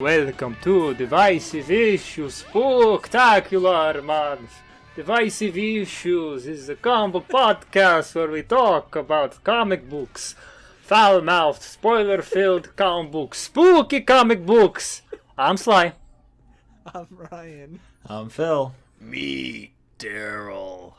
Welcome to Divisive Issues Spooktacular month. Divisive Issues is a combo podcast where we talk about comic books, foul-mouthed, spoiler-filled comic books, spooky comic books. I'm Sly. I'm Ryan. I'm Phil. Me, Darryl.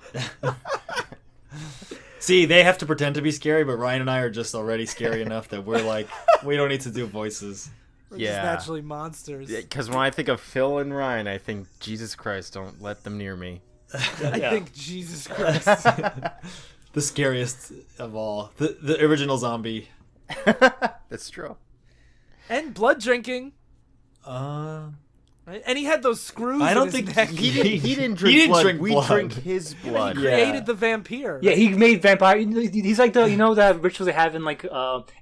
See, they have to pretend to be scary, but Ryan and I are just already scary enough that we're like, we don't need to do voices. We're just naturally monsters. Because when I think of Phil and Ryan, I think, Jesus Christ, don't let them near me. I think Jesus Christ. The scariest of all. The original zombie. That's true. And blood drinking. Right? And he had those screws. I don't in his think neck. He didn't drink blood. We drink his blood. He created the vampire. Yeah, he made vampire. He's like that rituals they have in like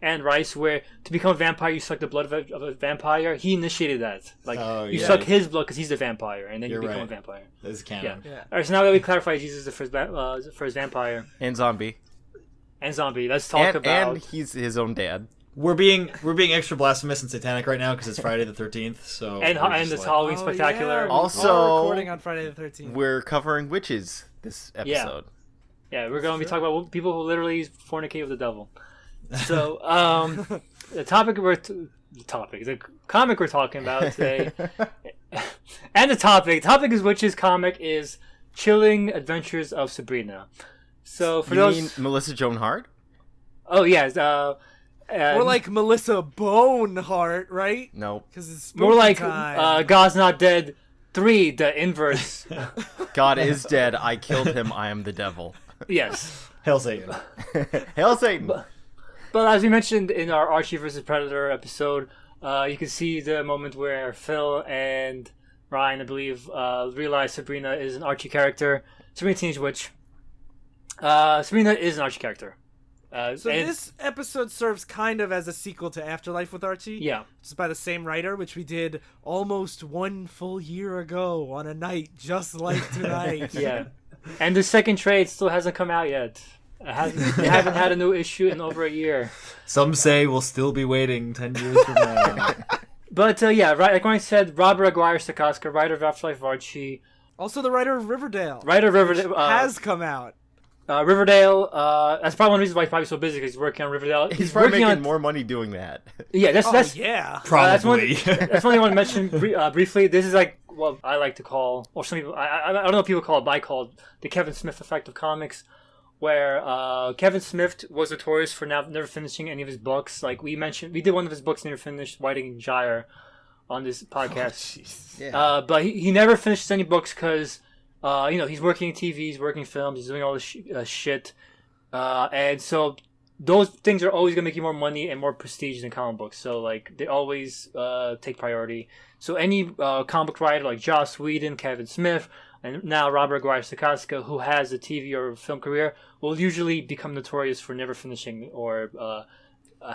Anne Rice, where to become a vampire you suck the blood of a vampire. He initiated that. Like you suck his blood because he's the vampire, and then you become a vampire. That's canon. Yeah. All right, so now that we clarified Jesus is the first vampire And zombie. and zombie, let's talk about. And he's his own dad. We're being extra blasphemous and satanic right now because it's Friday the 13th. So and it's Halloween Spectacular. Yeah, Also, recording on Friday the 13th. We're covering witches this episode. Yeah, we're going to be talking about people who literally fornicate with the devil. So, the comic we're talking about today, and the topic is witches. Comic is Chilling Adventures of Sabrina. So for You those, mean Melissa Joan Hart? oh yeah, We're like Melissa Boneheart, right? No. Because it's more like time. God's Not Dead 3, the inverse. God is dead. I killed him. I am the devil. Yes. Hail Satan. Hail Satan. But as we mentioned in our Archie vs. Predator episode, you can see the moment where Phil and Ryan, I believe, realize Sabrina is an Archie character. Sabrina Teenage Witch. Sabrina is an Archie character. So this episode serves kind of as a sequel to Afterlife with Archie. Yeah. It's by the same writer, which we did almost 1 full year ago on a night just like tonight. Yeah. And the second trade still hasn't come out yet. They haven't had a new issue in over a year. Some say we'll still be waiting 10 years from now. But yeah, right, like Ryan said, Roberto Aguirre-Sacasa, writer of Afterlife with Archie. Also the writer of Riverdale. Writer of Riverdale. Has come out. Riverdale, that's probably one of the reasons why he's probably so busy, because he's working on Riverdale. He's probably working making on more money doing that. Yeah, that's yeah. Probably. that's one thing I want to mention briefly. This is like what I like to call, or some people, I don't know what people call it, but I call it the Kevin Smith effect of comics, where Kevin Smith was notorious for never finishing any of his books. Like we did one of his books never finished, Whiting and Gyre, on this podcast. Yeah. But he never finished any books because he's working in TV, he's working films, he's doing all this shit, and so those things are always gonna make you more money and more prestige than comic books. So like they always take priority. So any comic book writer like Joss Whedon, Kevin Smith, and now Robert Aguirre-Sacasa, who has a TV or film career, will usually become notorious for never finishing or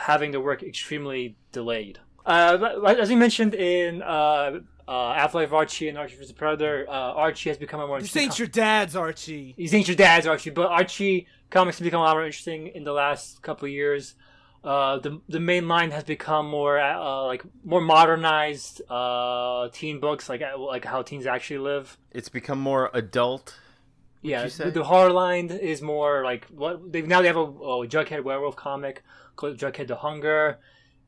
having their work extremely delayed. As we mentioned in Afterlife with Archie and Archie vs. Predator, Archie has become a more This interesting. ain't your dad's Archie. These ain't your dad's Archie, but Archie comics have become a lot more interesting in the last couple of years. The main line has become more more modernized teen books, like how teens actually live. It's become more adult. Yeah, you say? the horror line is more like what they have a Jughead werewolf comic called Jughead the Hunger.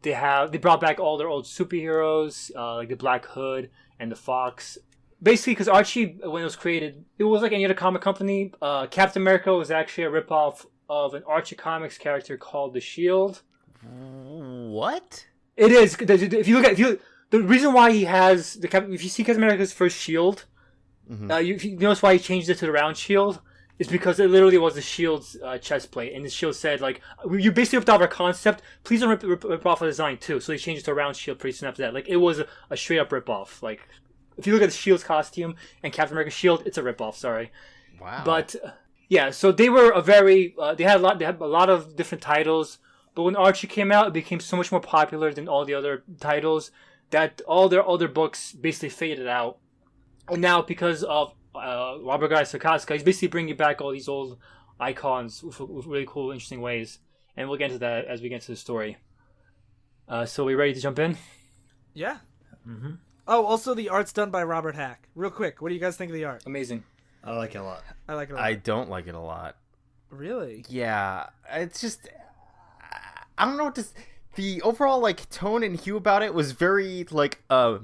They brought back all their old superheroes like the Black Hood and the Fox. Basically, because Archie, when it was created, it was like any other comic company. Captain America was actually a ripoff of an Archie Comics character called the Shield. What? It is. If you look at the reason why he has if you see Captain America's first shield, you notice why he changed it to the round shield. It's because it literally was the Shield's chest plate, and the Shield said, like, you basically ripped off our concept, please don't rip off our design too. So they changed it to a round shield pretty soon after that. Like, it was a straight up rip off. Like, if you look at the Shield's costume and Captain America's shield, it's a rip off, sorry. Wow. But yeah, so they were they had a lot of different titles, but when Archie came out, it became so much more popular than all the other titles that all their other books basically faded out. And now, because of Robert Aguirre-Sacasa, he's basically bringing back all these old icons with really cool, interesting ways. And we'll get into that as we get into the story. So we ready to jump in? Yeah. Oh, also the art's done by Robert Hack. Real quick, what do you guys think of the art? Amazing. I like it a lot. I like it a lot. I don't like it a lot. Really? Yeah, it's just I don't know what to. The overall like tone and hue about it was very like a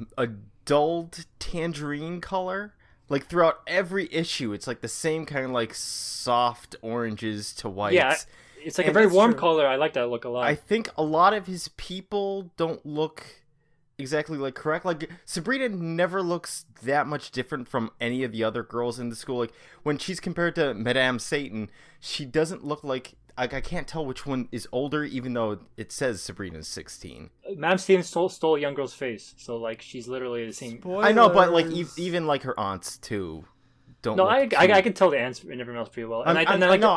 dulled tangerine color. Like throughout every issue, it's like the same kind of like soft oranges to whites. Yeah, it's like a And very that's warm true. color. I like that look a lot. I think a lot of his people don't look exactly like correct. Like Sabrina never looks that much different from any of the other girls in the school. Like when she's compared to Madame Satan, she doesn't look like I can't tell which one is older, even though it says Sabrina's 16. Madame Stevens stole a young girl's face, so like she's literally the same. Spoilers. I know, but like even like her aunts too don't. No, look I can tell the ants and everyone else pretty well. And I like know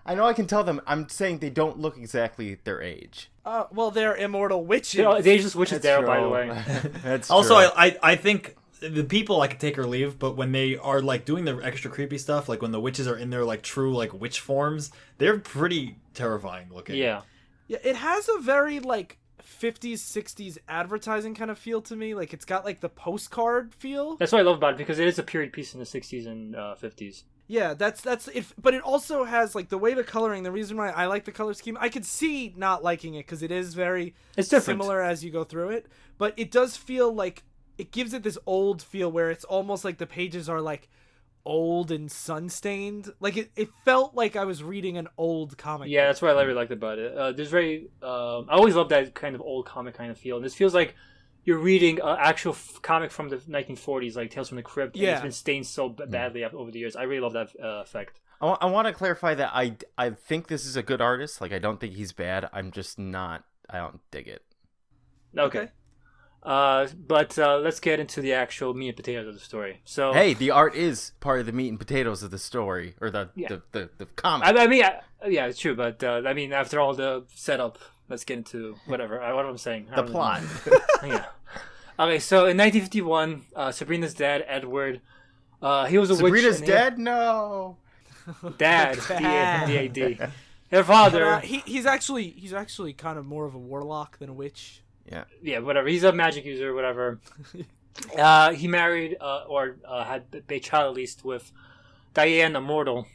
I know I can tell them. I'm saying they don't look exactly their age. Well, they're immortal witches. they just witches there, by the way. That's Also, true. I think the people I could take or leave, but when they are like doing the extra creepy stuff, like when the witches are in their like true like witch forms, they're pretty terrifying looking. Yeah. Yeah, it has a very like 50s, 60s advertising kind of feel to me. Like it's got like the postcard feel. That's what I love about it, because it is a period piece in the 60s and 50s. Yeah, that's it. But it also has like the way the coloring. The reason why I like the color scheme, I could see not liking it because it is very It's different. similar as you go through it. But it does feel like it gives it this old feel where it's almost like the pages are like old and sun stained. Like it felt like I was reading an old comic. Yeah, book. that's what I really liked about it. There's very, I always love that kind of old comic kind of feel, and this feels like you're reading an actual comic from the 1940s, like Tales from the Crypt. And Yeah. it's been stained so badly over the years. I really love that effect. I want to clarify that I think this is a good artist. Like I don't think he's bad. I'm just not. I don't dig it. Okay. But let's get into the actual meat and potatoes of the story. So Hey, the art is part of the meat and potatoes of the story or the comic. I mean, yeah, it's true. But I mean, after all the setup, let's get into whatever. What I'm saying. The plot. Yeah. Okay, so in 1951, Sabrina's dad, Edward, he was a Sabrina's witch. dead? No. Dad, Dad. D-A-D. Her father, He's actually kind of more of a warlock than a witch. Yeah. yeah, whatever. He's a magic user, whatever. He married or had a child at least with Diane, a mortal.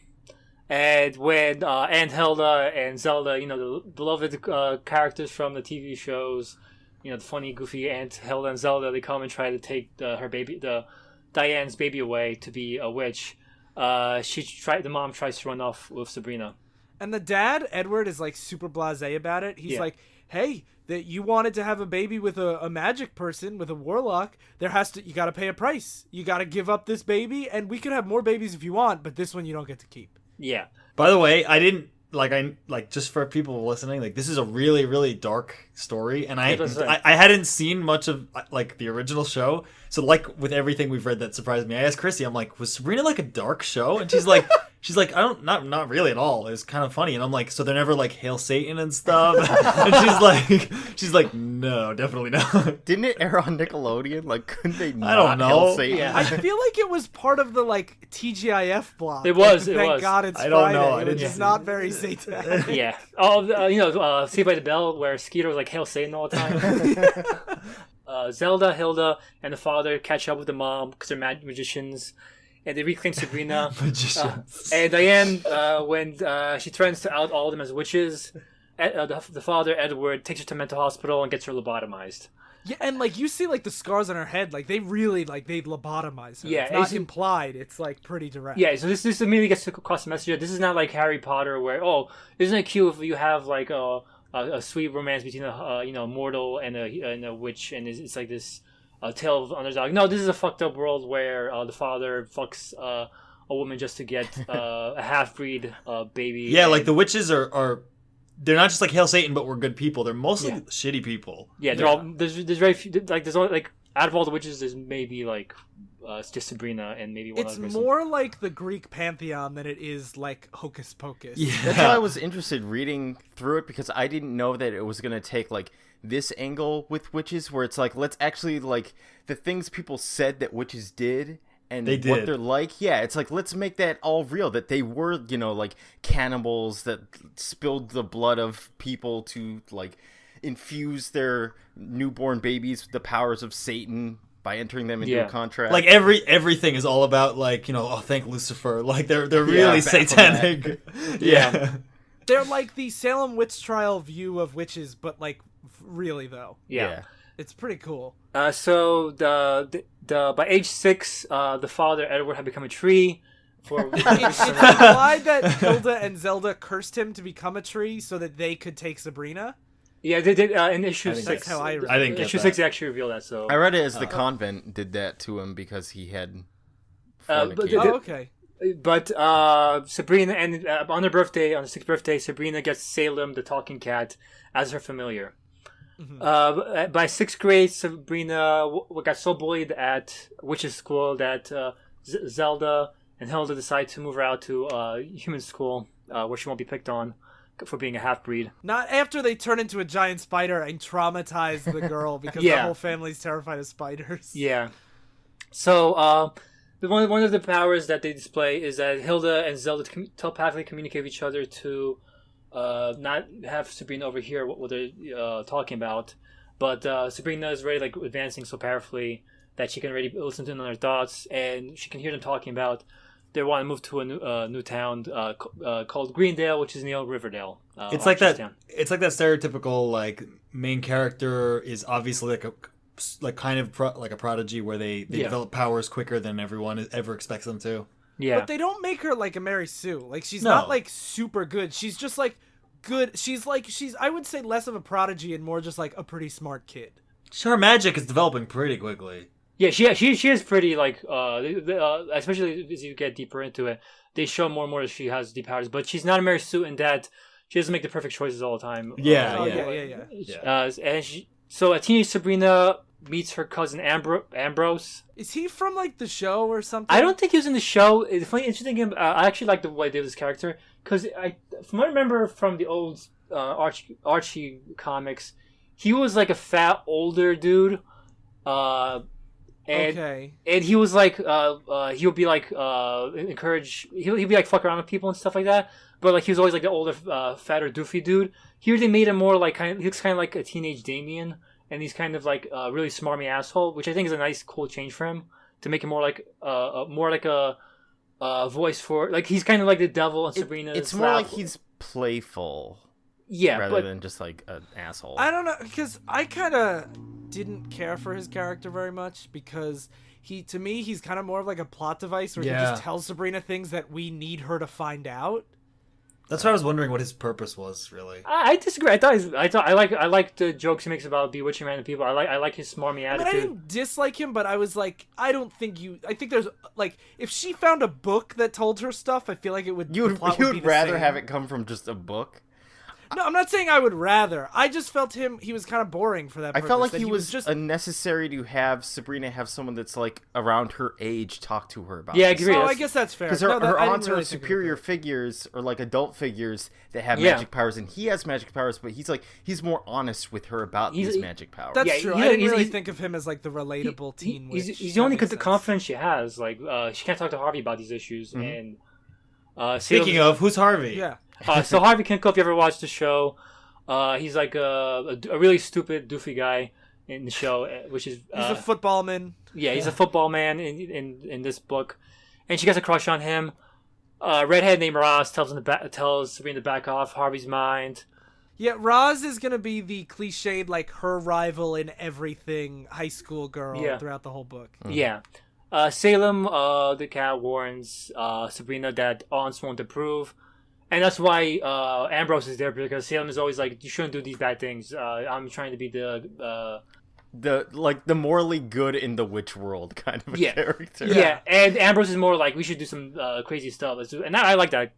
And when Aunt Hilda and Zelda, the beloved characters from the TV shows, the funny, goofy Aunt Hilda and Zelda, they come and try to take Diane's baby away to be a witch. The mom tries to run off with Sabrina. And the dad, Edward, is like super blasé about it. He's Yeah. like, hey, that you wanted to have a baby with a magic person, with a warlock, you gotta pay a price. You gotta give up this baby, and we can have more babies if you want, but this one you don't get to keep. Yeah. By the way, I didn't just for people listening, like this is a really really dark story, and I hadn't seen much of like the original show, so like with everything we've read that surprised me. I asked Chrissy, I'm like, was Sabrina like a dark show? And she's like, I don't not really at all. It was kind of funny, and I'm like, so they're never like hail Satan and stuff, and she's like, no, definitely not. Didn't it air on Nickelodeon? Like, couldn't they not don't know. Hail Satan? Yeah. I feel like it was part of the like TGIF block. It was, Like, it Thank was. God it's I don't Friday. know, I It was didn't just see not it. very satanic. Yeah. Oh, Saved by the Bell, where Skeeter was like hail Satan all the time. Zelda, Hilda, and the father catch up with the mom because they're magicians, and they reclaim Sabrina. Magicians. And Diane, when she threatens to out all of them as witches, the father, Edward, takes her to a mental hospital and gets her lobotomized. Yeah, and like you see like the scars on her head, like they really they lobotomize her. Yeah, it's not it's- implied. It's like pretty direct. Yeah, so this immediately gets across the message. This is not like Harry Potter, where isn't it cute if you have like a sweet romance between a mortal and a witch, and it's like this tale of underdog. No, this is a fucked up world where the father fucks a woman just to get a half breed baby. Yeah, and, like the witches are they're not just like hail Satan, but we're good people. They're mostly shitty people. Yeah, they're all there's very few, like there's only like out of all the witches there's maybe like it's just Sabrina and maybe one It's other person. more like the Greek pantheon than it is like Hocus Pocus. Yeah. That's why I was interested reading through it, because I didn't know that it was going to take like this angle with witches, where it's like, let's actually like the things people said that witches did and They what did. they're like. Yeah, it's like, let's make that all real, that they were, like cannibals that spilled the blood of people to like infuse their newborn babies with the powers of Satan by entering them into a contract. Like everything is all about like, oh, thank Lucifer. Like they're really satanic. Yeah. They're like the Salem witch trial view of witches, but like really though. Yeah. It's pretty cool. So the by age 6, the father Edward had become a tree. It's implied that Hilda and Zelda cursed him to become a tree so that they could take Sabrina. Yeah, they did in issue 6. That's how I read it. I didn't get issue that. 6 they actually revealed that. So I read it as the convent did that to him because he had fornicated. Okay. But Sabrina, and on her birthday, on the 6th birthday, Sabrina gets Salem, the talking cat, as her familiar. Mm-hmm. By 6th grade, Sabrina got so bullied at witches' school that Zelda and Hilda decide to move her out to human school, where she won't be picked on for being a half-breed. Not after they turn into a giant spider and traumatize the girl because the whole family's terrified of spiders. Yeah. So, one of the powers that they display is that Hilda and Zelda telepathically communicate with each other to not have Sabrina overhear what they're talking about. But Sabrina is already advancing so powerfully that she can already listen to their thoughts, and she can hear them talking about they want to move to a new town called Greendale, which is near Riverdale. It's like that. Town. It's like that stereotypical main character is obviously kind of like a prodigy where they develop powers quicker than everyone ever expects them to. Yeah, but they don't make her like a Mary Sue. She's not super good. She's just good. She's I would say less of a prodigy and more just a pretty smart kid. Her magic is developing pretty quickly. Yeah, she is pretty especially as you get deeper into it, they show more and more that she has deep powers. But she's not a Mary Sue in that she doesn't make the perfect choices all the time. Yeah. So a teenage Sabrina meets her cousin Ambrose. Is he from the show or something? I don't think he was in the show. It's funny, interesting. I actually like the way they did this character because from what I remember from the old Archie comics, he was a fat older dude. And he was he would be encourage. He'd be fuck around with people and stuff like that. But he was always the older, fatter, doofy dude. Here they made him more he looks kind of like a teenage Damien, and he's kind of a really smarmy asshole, which I think is a nice, cool change for him to make him more a voice for he's kind of like the devil and Sabrina. It's more like he's playful. Yeah, rather than just an asshole. I don't know, because I kind of didn't care for his character very much because to me he's kind of more of a plot device where he just tells Sabrina things that we need her to find out. That's why I was wondering what his purpose was, really. I disagree. I like the jokes he makes about bewitching random people. I like his smarmy attitude. I didn't dislike him, but I was I don't think I think there's if she found a book that told her stuff, I feel like it would. You would rather have it come from just a book. No, I'm not saying I would rather. I just felt he was kind of boring for that purpose. I felt like he was just unnecessary to have Sabrina have someone that's around her age talk to her about. Yeah, I agree. I guess that's fair. Because her aunts are superior figures or adult figures that have magic powers, and he has magic powers, but he's more honest with her about these magic powers. That's true. I didn't really think of him as the relatable teen witch. He's the only confidence she has. She can't talk to Harvey about these issues. Mm-hmm. And speaking of, who's Harvey? Yeah. So Harvey Kinkle, if you ever watched the show, he's a really stupid, doofy guy in the show, which is he's a football man. Yeah, he's a football man in this book, and she gets a crush on him. Redhead named Ross tells Sabrina to back off Harvey's mind. Yeah, Roz is gonna be the cliched her rival in everything high school girl throughout the whole book. Mm. Yeah. Salem, the cat, warns Sabrina that aunts won't approve. And that's why Ambrose is there, because Salem is always you shouldn't do these bad things. I'm trying to be the morally good in the witch world kind of a character. Yeah, and Ambrose is more we should do some crazy stuff. And I like that.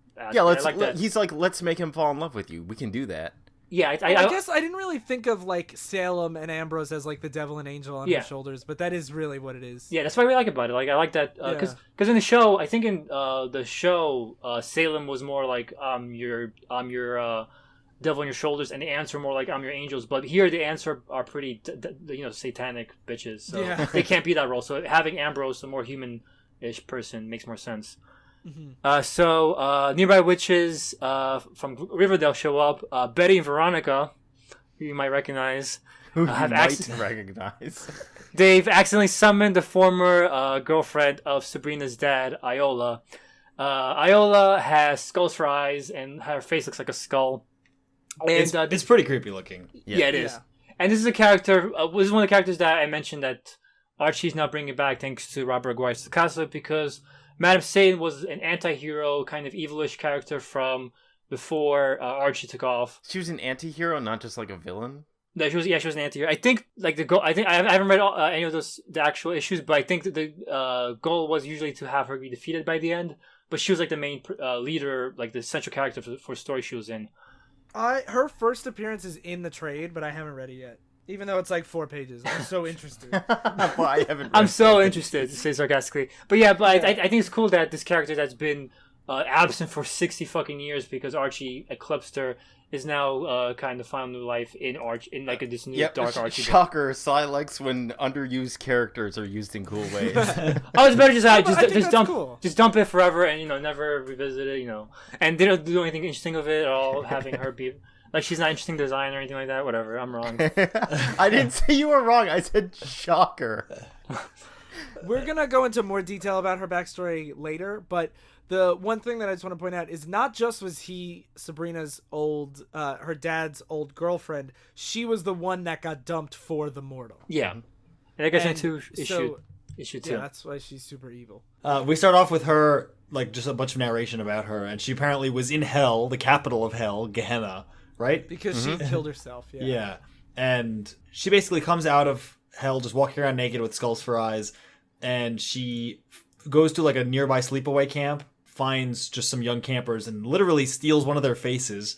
He's let's make him fall in love with you. We can do that. Yeah, I guess I didn't really think of Salem and Ambrose as the devil and angel on their shoulders, but that is really what it is. Yeah, that's what I really like about it. I like that because in the show, I think in the show, Salem was more I'm your devil on your shoulders, and the ants are more I'm your angels. But here, the ants are pretty satanic bitches, so they can't be that role. So having Ambrose, a more human-ish person, makes more sense. Mm-hmm. So nearby witches from Riverdale show up. Betty and Veronica, who you might recognize. Who you have might recognize. They've accidentally summoned the former girlfriend of Sabrina's dad, Iola. Iola has skulls for eyes, and her face looks like a skull. And it's pretty creepy looking. Yeah, it is. And this is a character. This is one of the characters that I mentioned that Archie's now bringing back thanks to Roberto Aguirre-Sacasa, because Madame Satan was an anti-hero, kind of evilish character from before Archie took off. She was an anti-hero, not just like a villain. She was an anti-hero. I think like the goal. I haven't read any of the actual issues, but I think that the goal was usually to have her be defeated by the end. But she was like the main leader, like the central character for the story she was in. Her first appearance is in the trade, but I haven't read it yet. Even though it's like 4 pages, I'm so interested. Well, I haven't. I'm so interested, to say sarcastically. But yeah, I think it's cool that this character that's been absent for 60 fucking years because Archie eclipsed her is now kind of found new life in like this new dark Archie. Shocker! Cy likes when underused characters are used in cool ways. Oh, it's better just dump it forever and never revisit it, and they don't do anything interesting of it at all. Having her be like she's not interesting design or anything like that. Whatever, I'm wrong. I didn't say you were wrong. I said shocker. We're gonna go into more detail about her backstory later, but the one thing that I just want to point out is not just was he Sabrina's her dad's old girlfriend, she was the one that got dumped for the mortal. Yeah. And I guess into issue 2. Yeah, that's why she's super evil. We start off with her, like, just a bunch of narration about her, and she apparently was in hell, the capital of hell, Gehenna, right? Because she killed herself, yeah. Yeah. And she basically comes out of hell just walking around naked with skulls for eyes, and she goes to, like, a nearby sleepaway camp, finds just some young campers and literally steals one of their faces.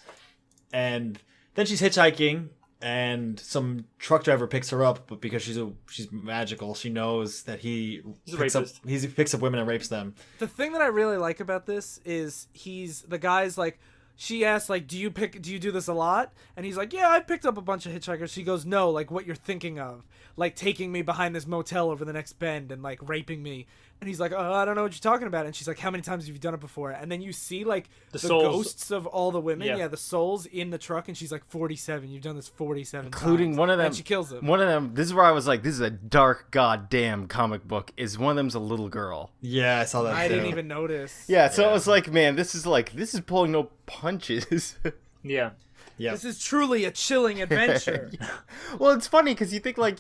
And then she's hitchhiking and some truck driver picks her up, but because she's magical, she knows that he picks up women and rapes them. The thing that I really like about this is the guy's like, she asks, like, do you do this a lot? And he's like, yeah, I picked up a bunch of hitchhikers. She goes, no, like what you're thinking of, like taking me behind this motel over the next bend and like raping me. And he's like, oh, I don't know what you're talking about. And she's like, how many times have you done it before? And then you see like the ghosts of all the women, the souls in the truck, and she's like, 47. You've done this 47 including times. One of them. And she kills them. One of them. This is where I was like, this is a dark goddamn comic book. Is one of them's a little girl. Yeah, I saw that. I didn't even notice. Yeah, so I was like, man, this is pulling no punches. Yeah. Yeah. This is truly a chilling adventure. Well, it's funny because you think like,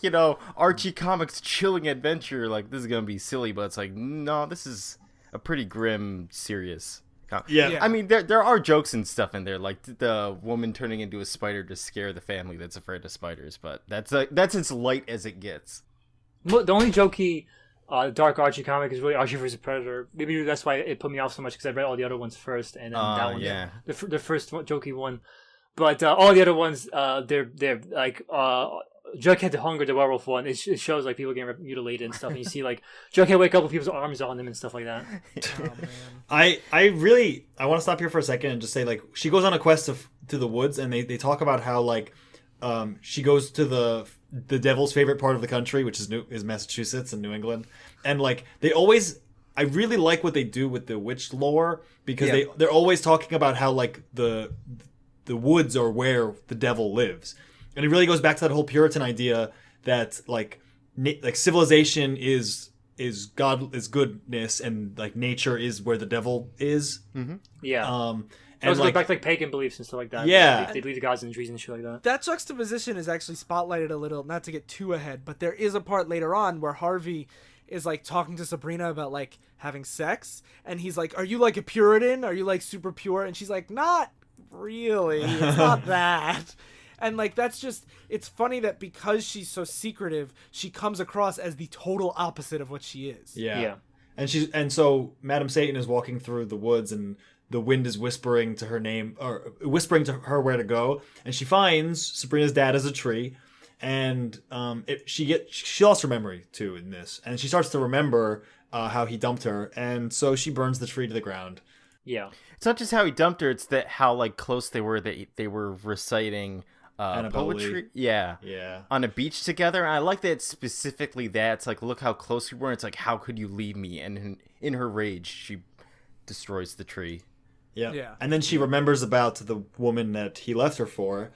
Archie Comics chilling adventure, like this is going to be silly, but it's like, no, this is a pretty grim, serious Yeah. I mean, there are jokes and stuff in there, like the woman turning into a spider to scare the family that's afraid of spiders, but that's as light as it gets. The only jokey dark Archie comic is really Archie vs. Predator. Maybe that's why it put me off so much, because I read all the other ones first, and then that one, the first one, jokey one. But all the other ones, they're like Jughead the Hunger, the werewolf one. It shows like people getting mutilated and stuff, and you see like Jughead wake up with people's arms on them and stuff like that. Oh, man. I want to stop here for a second and just say, like, she goes on a quest to the woods, and they talk about how like she goes to the devil's favorite part of the country, which is Massachusetts and New England, and like I really like what they do with the witch lore, because they're always talking about how like the woods are where the devil lives, and it really goes back to that whole Puritan idea that like civilization is God is goodness, and like nature is where the devil is. Mm-hmm. Yeah. And it was back to like pagan beliefs and stuff like that. Yeah. They leave the gods in the trees and shit like that. That juxtaposition is actually spotlighted a little, not to get too ahead, but there is a part later on where Harvey is like talking to Sabrina about like having sex, and he's like, are you like a Puritan? Are you like super pure? And she's like, not really, it's not that. And like that's just, it's funny that because she's so secretive, she comes across as the total opposite of what she is. Yeah. And so Madame Satan is walking through the woods, and the wind is whispering to her name, or whispering to her where to go, and she finds Sabrina's dad as a tree, and she lost her memory too in this, and she starts to remember how he dumped her, and so she burns the tree to the ground. Yeah. It's not just how he dumped her, it's that how like close they were, that they were reciting poetry. Yeah. On a beach together. And I like that specifically that. It's like, look how close we were. It's like, how could you leave me? And in her rage, she destroys the tree. Yeah. And then she remembers about the woman that he left her for,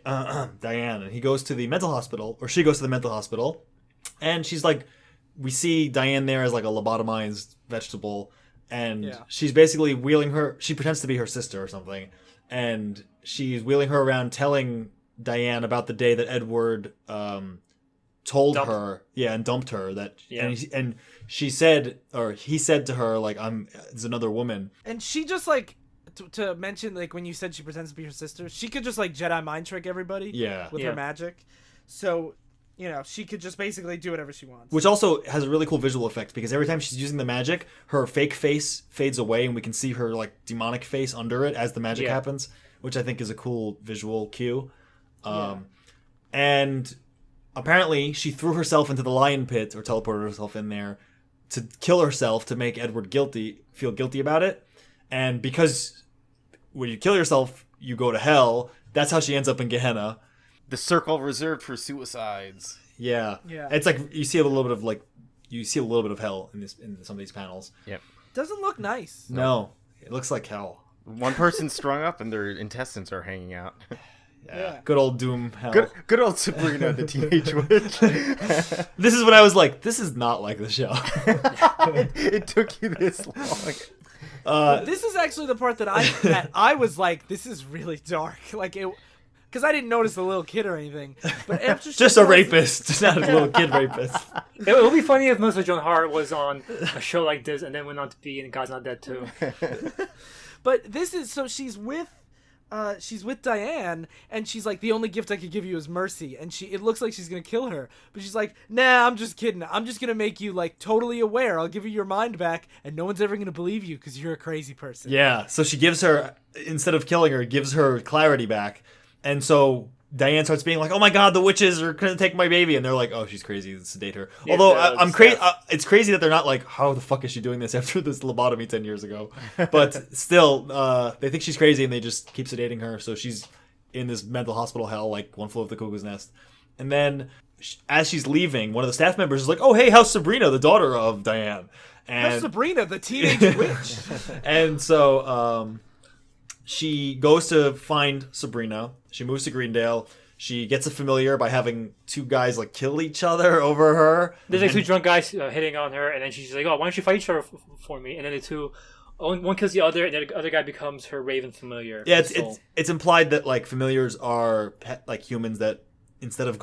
Diane, and he goes to the mental hospital, or she goes to the mental hospital, and she's like, we see Diane there as like a lobotomized vegetable, and she's basically wheeling her. She pretends to be her sister or something, and she's wheeling her around, telling Diane about the day that Edward told her, and dumped her, that, and she said, or he said to her, like, there's another woman, and she just like. To mention, like, when you said she pretends to be her sister, she could just like Jedi mind trick everybody with her magic. So, she could just basically do whatever she wants. Which also has a really cool visual effect, because every time she's using the magic, her fake face fades away and we can see her like demonic face under it as the magic happens, which I think is a cool visual cue. And apparently she threw herself into the lion pit, or teleported herself in there to kill herself to make Edward feel guilty about it. And because when you kill yourself, you go to hell. That's how she ends up in Gehenna. The circle reserved for suicides. Yeah. It's like you see a little bit of hell in some of these panels. Yep. Doesn't look nice. No, it looks like hell. One person's strung up and their intestines are hanging out. Yeah. Good old Doom hell. Good old Sabrina, the teenage witch. This is when I was like, this is not like the show. It took you this long. This is actually the part that I was like, this is really dark. Like, it, because I didn't notice the little kid or anything. But after just a rapist, just not a little kid rapist. It would be funny if Melissa Joan Hart was on a show like this and then went on to be in God's Not Dead too. But this is, so she's with Diane, and she's like, the only gift I could give you is mercy, and it looks like she's gonna kill her, but she's like, nah, I'm just kidding, I'm just gonna make you like totally aware, I'll give you your mind back, and no one's ever gonna believe you because you're a crazy person. Yeah, so she gives her, instead of killing her, gives her clarity back, and so Diane starts being like, oh my god, the witches are gonna take my baby, and they're like, oh, she's crazy, sedate her. Yeah, although I'm crazy, it's crazy that they're not like, how the fuck is she doing this after this lobotomy 10 years ago? But still, they think she's crazy and they just keep sedating her, so she's in this mental hospital hell like One Flew Over the Cuckoo's Nest. And then as she's leaving, one of the staff members is like, oh hey, how's Sabrina, the daughter of Diane? And how's Sabrina, the teenage witch? And so she goes to find Sabrina. She moves to Greendale. She gets a familiar by having two guys like kill each other over her. There's like two drunk guys hitting on her, and then she's like, "Oh, why don't you fight each other for me?" And then one kills the other, and then the other guy becomes her Raven familiar. Yeah, it's implied that like familiars are like humans that instead of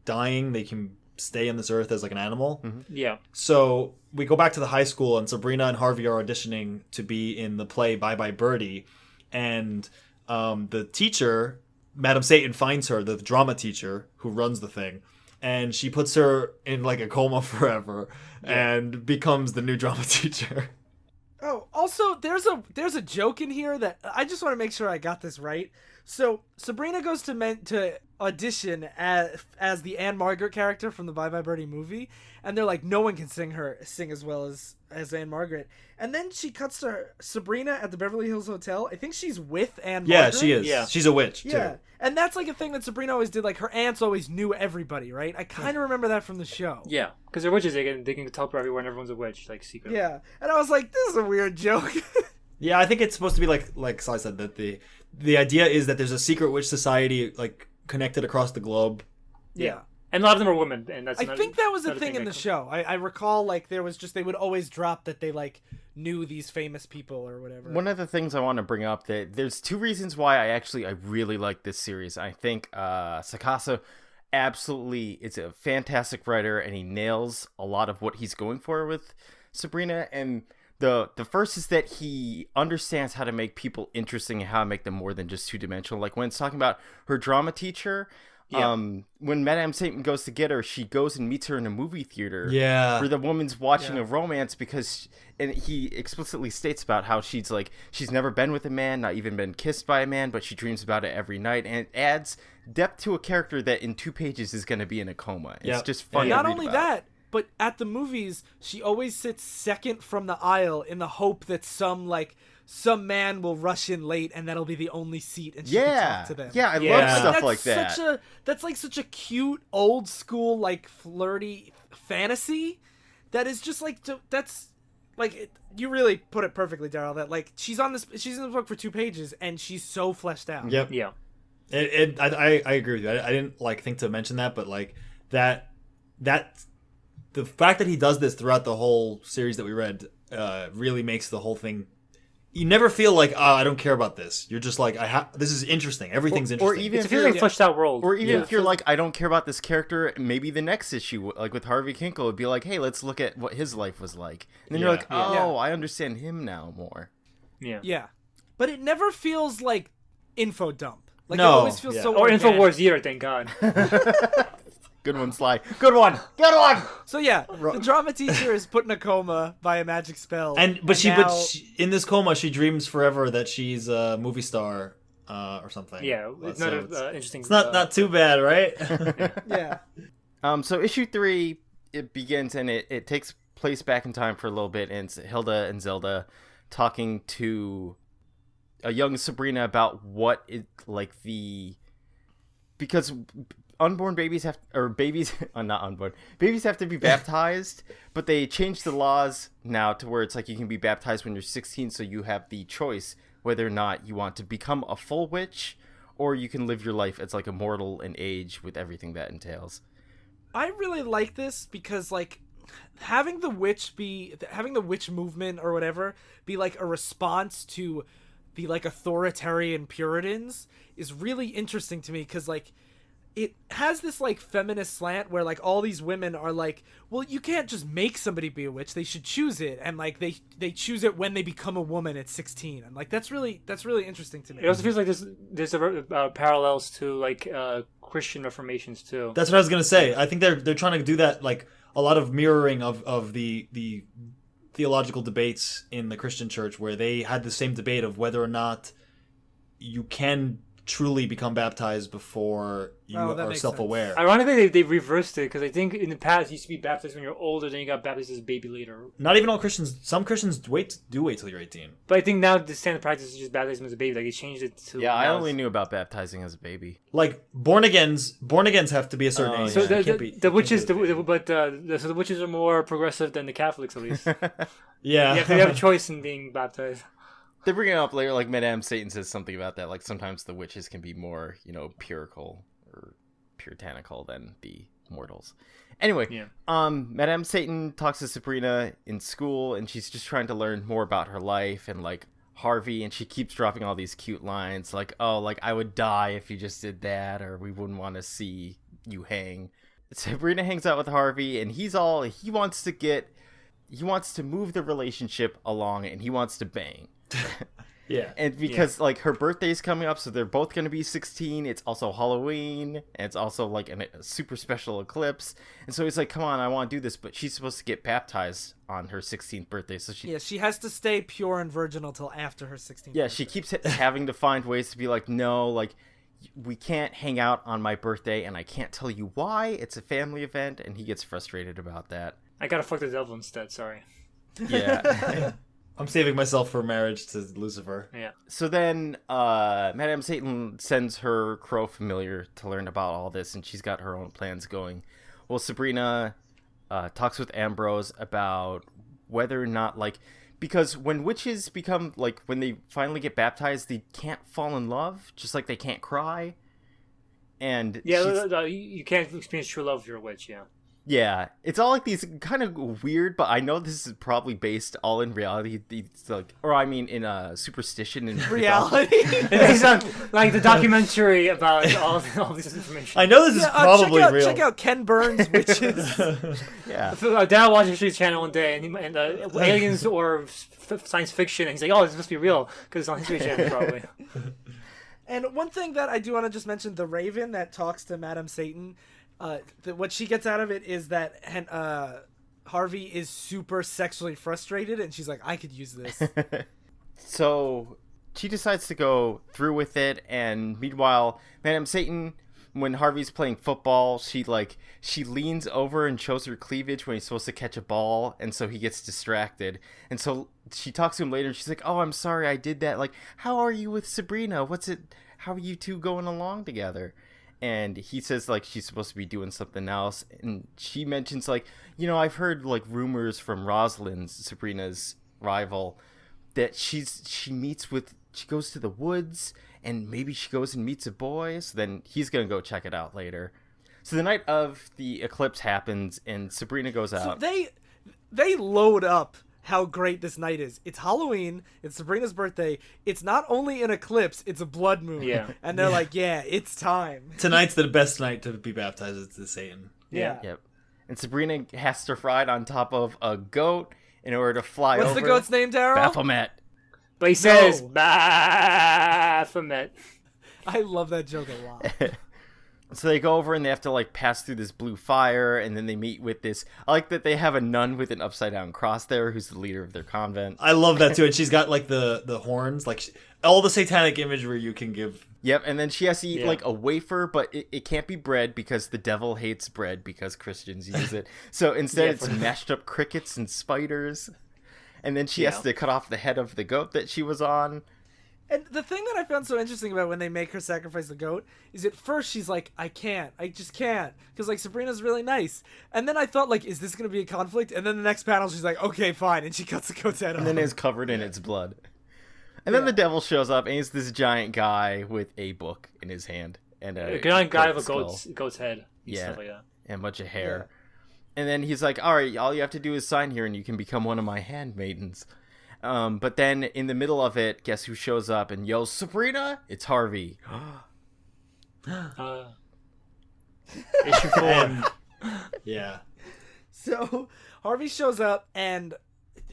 dying, they can stay on this earth as like an animal. Mm-hmm. Yeah. So we go back to the high school, and Sabrina and Harvey are auditioning to be in the play Bye Bye Birdy, and the teacher, Madam Satan, finds her, the drama teacher who runs the thing, and she puts her in like a coma forever and becomes the new drama teacher. Oh, also, there's a joke in here that I just want to make sure I got this right. So Sabrina goes to audition as the Anne Margaret character from the Bye Bye Birdie movie, and they're like, no one can sing as well as Anne Margaret. And then she cuts to Sabrina at the Beverly Hills Hotel. I think she's with Anne Margaret. Yeah, she is. Yeah. She's a witch, yeah. too. And that's like a thing that Sabrina always did. Like, her aunts always knew everybody, right? I kind of remember that from the show. Yeah, because they're witches. They can teleport everywhere, and everyone's a witch, like, secretly. Yeah. And I was like, this is a weird joke. Yeah, I think it's supposed to be like Sai said, that the idea is that there's a secret witch society like connected across the globe. Yeah. And a lot of them are women, and that's. I think that was a thing in the show. I recall like there was just, they would always drop that they like knew these famous people or whatever. One of the things I want to bring up, that there's two reasons why I really like this series. I think Sacasa absolutely is a fantastic writer, and he nails a lot of what he's going for with Sabrina. And the first is that he understands how to make people interesting and how to make them more than just two-dimensional. Like when it's talking about her drama teacher. Yeah. When Madame Satan goes to get her, she goes and meets her in a movie theater. Yeah. Where the woman's watching a romance and he explicitly states about how she's never been with a man, not even been kissed by a man, but she dreams about it every night. And it adds depth to a character that in 2 pages is going to be in a coma. It's just fun. Not only that, but at the movies, she always sits second from the aisle in the hope that some man will rush in late, and that'll be the only seat, and she can talk to them. Yeah, I love stuff like that. That's like such a cute, old school, like flirty fantasy. That is just like you really put it perfectly, Darryl. That like she's in this book for 2 pages, and she's so fleshed out. Yep. Yeah. I agree with you. I didn't like think to mention that, but like that the fact that he does this throughout the whole series that we read really makes the whole thing. You never feel like, oh, I don't care about this. You're just like, this is interesting. Everything's interesting. Or even It's a feeling fleshed out world. Or even if you're like, I don't care about this character, maybe the next issue, like with Harvey Kinkle, would be like, hey, let's look at what his life was like. And then you're like, oh, I understand him now more. Yeah. Yeah. But it never feels like info dump. Like, No. it always feels so Or organic. InfoWars Year, thank God. Good one, Sly. Good one. Good one. So yeah, the drama teacher is put in a coma by a magic spell. But she now- in this coma, she dreams forever that she's a movie star or something. Yeah, it's So not interesting. It's not too bad, right? Yeah. So issue 3, it begins and it takes place back in time for a little bit, and it's Hilda and Zelda talking to a young Sabrina about what it like because unborn babies babies have to be baptized, but they changed the laws now to where it's like you can be baptized when you're 16, so you have the choice whether or not you want to become a full witch or you can live your life as like immortal in age with everything that entails. I really like this because like having the witch movement or whatever be like a response to the like authoritarian Puritans is really interesting to me, because like it has this like feminist slant where like all these women are like, well, you can't just make somebody be a witch, they should choose it, and like they choose it when they become a woman at 16, and like that's really interesting to me. It also feels like there's parallels to like Christian reformations too. That's what I was gonna say. I think they're trying to do that, like a lot of mirroring of the theological debates in the Christian church, where they had the same debate of whether or not you can truly become baptized before you are self-aware. Ironically, they reversed it, because I think in the past you used to be baptized when you're older, then you got baptized as a baby later. Not even all Christians. Some Christians wait till you're 18. But I think now the standard practice is just baptize them as a baby. Like they changed it to. Yeah, I only knew about baptizing as a baby. Like born agains have to be a certain age. So Yeah. the witches, so the witches are more progressive than the Catholics, at least. Yeah, You have a choice in being baptized. They bring it up later, like Madame Satan says something about that. Like sometimes the witches can be more, purical or puritanical than the mortals. Anyway, Madame Satan talks to Sabrina in school, and she's just trying to learn more about her life and like Harvey, and she keeps dropping all these cute lines like, "Oh, like I would die if you just did that," or "We wouldn't want to see you hang." Sabrina hangs out with Harvey, and he wants to move the relationship along, and he wants to bang. yeah. And because like her birthday's coming up, so they're both going to be 16. It's also Halloween, and it's also like a super special eclipse. And so he's like, come on, I want to do this. But she's supposed to get baptized on her 16th birthday. So she has to stay pure and virginal till after her 16th birthday. She keeps having to find ways to be like, no, like we can't hang out on my birthday, and I can't tell you why. It's a family event, and he gets frustrated about that. I gotta fuck the devil instead, sorry. Yeah. I'm saving myself for marriage to Lucifer. Yeah. So then Madame Satan sends her crow familiar to learn about all this, and she's got her own plans going. Well, Sabrina talks with Ambrose about whether or not, like, because when witches become, like, when they finally get baptized, they can't fall in love, just like they can't cry. And you can't experience true love if you're a witch, yeah. Yeah, it's all like these kind of weird, but I know this is probably based all in reality. It's like, or I mean, in superstition and reality. It's like the documentary about all this information. I know this is probably real. Check out Ken Burns' Witches. Yeah. So, Dad watched History Channel one day, and aliens or science fiction, and he's like, "Oh, this must be real because it's on History Channel, probably." And one thing that I do want to just mention, the Raven that talks to Madame Satan. What she gets out of it is that Harvey is super sexually frustrated, and she's like, I could use this. So she decides to go through with it, and meanwhile, Madame Satan, when Harvey's playing football, she leans over and shows her cleavage when he's supposed to catch a ball, and so he gets distracted. And so she talks to him later, and she's like, oh, I'm sorry I did that. Like, how are you with Sabrina? How are you two going along together? And he says, like, she's supposed to be doing something else. And she mentions, like, I've heard, like, rumors from Rosalind, Sabrina's rival, that she goes to the woods and maybe she goes and meets a boy, so then he's gonna go check it out later. So the night of the eclipse happens, and Sabrina goes out. So they load up how great this night is. It's Halloween. It's Sabrina's birthday. It's not only an eclipse, it's a blood moon. Yeah. And they're like, yeah, it's time. Tonight's the best night to be baptized as Satan. Yeah. Yep. And Sabrina has to ride on top of a goat in order to fly over. What's the goat's name, Darryl? Baphomet. But he says, Baphomet. I love that joke a lot. So they go over and they have to like pass through this blue fire, and then they meet with this. I like that they have a nun with an upside down cross there, who's the leader of their convent. I love that too, and she's got like the horns, like all the satanic imagery you can give. Yep, and then she has to eat like a wafer, but it can't be bread because the devil hates bread because Christians use it. So instead it's mashed up crickets and spiders. And then she has to cut off the head of the goat that she was on. And the thing that I found so interesting about when they make her sacrifice the goat is at first she's like, I just can't. Because, like, Sabrina's really nice. And then I thought, like, is this going to be a conflict? And then the next panel she's like, okay, fine. And she cuts the goat's head off. And then it's covered in its blood. And then the devil shows up, and he's this giant guy with a book in his hand. And a giant guy with a skull. goat's head. And Yeah, stuff like that. and a bunch of hair. And then he's like, all right, all you have to do is sign here, and you can become one of my handmaidens. But then in the middle of it, guess who shows up and yells, Sabrina? It's Harvey. Issue 4. Yeah. So Harvey shows up, and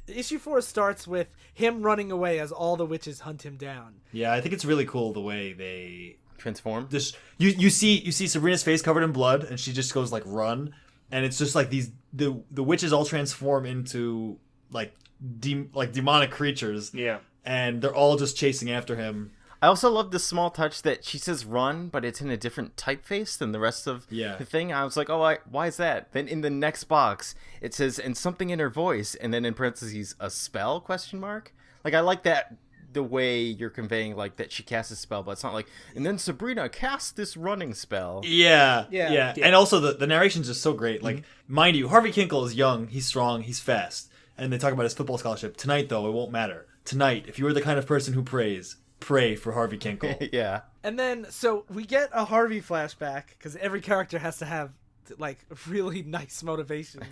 issue 4 starts with him running away as all the witches hunt him down. Yeah, I think it's really cool the way they Transform? just you see Sabrina's face covered in blood, and she just goes like run, and it's just like the witches all transform into like demonic creatures. Yeah. And they're all just chasing after him. I also love the small touch that she says run, but it's in a different typeface than the rest of the thing. I was like, oh, why is that? Then in the next box, it says, and something in her voice, and then in parentheses, a spell, question mark? Like, I like that, the way you're conveying, like, that she casts a spell, but it's not like, and then Sabrina casts this running spell. Yeah. And also the narration's just so great. Like, mind you, Harvey Kinkle is young, he's strong, he's fast. And they talk about his football scholarship. Tonight, though, it won't matter. Tonight, if you are the kind of person who prays, pray for Harvey Kinkle. Yeah. And then, so we get a Harvey flashback, because every character has to have, like, really nice motivations.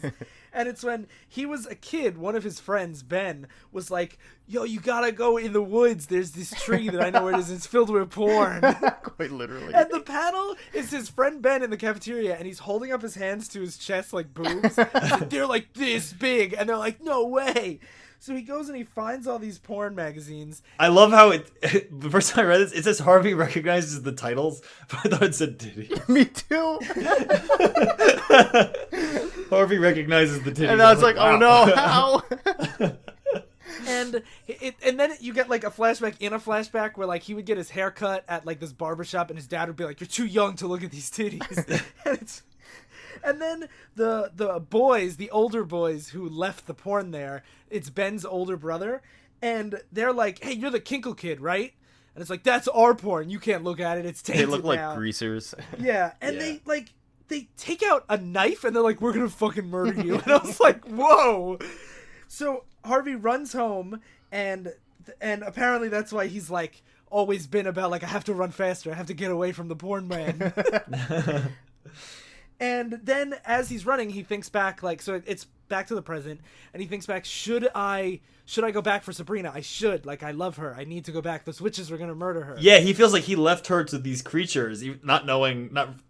And it's when he was a kid, one of his friends, Ben, was like, yo, you gotta go in the woods. There's this tree that I know where it is. It's filled with porn. Quite literally. And the panel is his friend Ben in the cafeteria, and he's holding up his hands to his chest like boobs. They're like this big, and they're like, no way. So he goes and he finds all these porn magazines. I love how the first time I read this, it says Harvey recognizes the titles, but I thought it said titties. Me too. Harvey recognizes the titties. And I was like, wow. oh no, how? And then you get like a flashback in a flashback where like he would get his hair cut at like this barbershop, and his dad would be like, you're too young to look at these titties. And then the boys, the older boys who left the porn there, it's Ben's older brother, and they're like, hey, you're the Kinkle kid, right? And it's like, that's our porn. You can't look at it. It's tainted They look like now. greasers. Yeah, and they take out a knife, and they're like, we're gonna fucking murder you. And I was like, whoa. So Harvey runs home, and apparently that's why he's like always been about like, I have to run faster. I have to get away from the porn man. And then as he's running, he thinks back, like, so it's back to the present, and he thinks back, should I go back for Sabrina? I should. Like, I love her. I need to go back. Those witches are going to murder her. Yeah, he feels like he left her to these creatures, not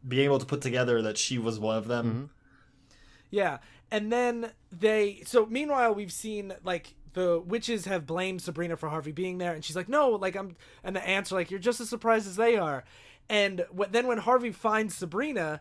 being able to put together that she was one of them. Mm-hmm. Yeah. And then meanwhile, we've seen, like, the witches have blamed Sabrina for Harvey being there, and she's like, no, like, and the aunts are like, you're just as surprised as they are. And then when Harvey finds Sabrina,